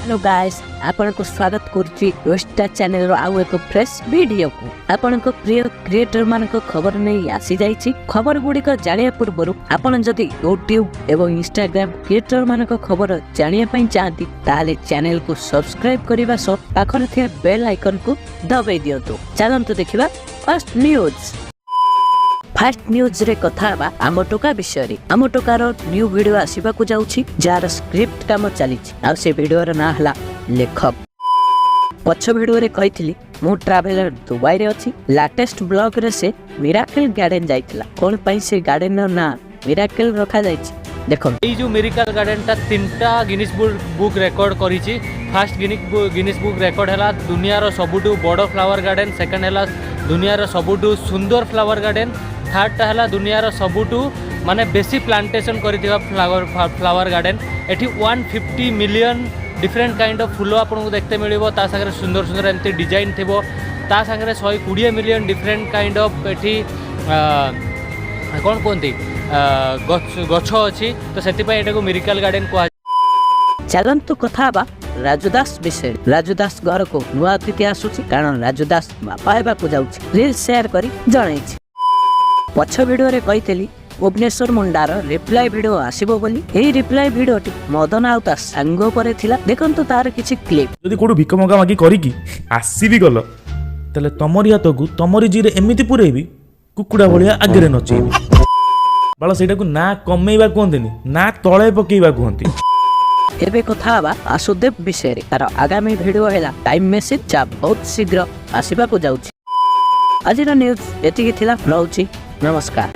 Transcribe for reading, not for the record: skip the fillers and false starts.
Hello guys आपण को स्वागत करुच्ची YoSta चैनल रो आउ एक फ्रेश वीडियो को आपण को प्रिय क्रिएटर मान को खबर नहीं आसी जाइछि। खबर गुडी को जानिया पूर्व आपण जदि YouTube एवं Instagram क्रिएटर मान को खबर जानिया पई चाहती ताले चैनल को सब्सक्राइब करिवा सो पाखरे थिया बेल आइकन को दबाई दियंतु। चलंतु देखिबा फर्स्ट न्यूज। फास्ट न्यूज रे कथा बा आम टोका विषय आम टोकार न्यू वीडियो आसीबा को जाउछि जार स्क्रिप्ट काम चली आ से वीडियो रा ना हला लेखक। पछ वीडियो रे कहितली मु ट्रैवलर दुबई रे अछि। लेटेस्ट ब्लॉग रे से मिराकल गार्डन जाइतला कोन पई से गार्डन रो ना मिराकल रखा जाइछि। देखो ये जो मिराकल गार्डन टा तीनटा गिनीज बुक रिकॉर्ड करिछि। फर्स्ट गिनीज बुक रिकॉर्ड हला दुनिया रो सबुटु बड़ फ्लावर गार्डन, सेकंड हला दुनिया रो सबुटु सुंदर फ्लावर गार्डन, थर्ड टा हला दुनिया रो सबुटु माने बेसी प्लांटेशन करिथिबा फ्लावर गार्डन। एठी 150 मिलियन डिफरेंट काइंड ऑफ फूल आपको देखते मिलिबो। ता संगे सुंदर सुंदर एमती डिजाइन थिबो। ता संगे 120 मिलियन डिफरेंट काइंड ऑफ एठी कोन कोनती गछ अछि। तो सेति पय एटाको मिराकल गार्डन को। चलंतु कथा बा राजुदास विषय। राजुदास घर को नुआ अतिथि आसुछि कारण राजुदास बापा हेबा को जाउछि। रील शेयर करी जणाइछि। पछ वीडियो रे कहितली भुवनेश्वर मुंडार रिप्लाई वीडियो आसीबो बोली। एही रिप्लाई वीडियो टी मदन आउ ता संगो परे थिला। देखंतु तार किछि क्लिप। जदि कोडु भिक मगा मागी करी की आसी भी गलो तले तमरी हाथ को तमरी जीरे एमिति पुरेबी कुकुडा भलिया आगरे नचेबी। बाला सेटा को ना कमेइबा कोहंतिनी ना तळे पकेइबा कोहंती। एबे कथा बा ashudev विषय रे। तार आगामी वीडियो हेला टाइम मेसेज जा बहुत शीघ्र आसीबा को जाउछि। आजिर न्यूज एतिकी थिला। रहउछि नमस्कार।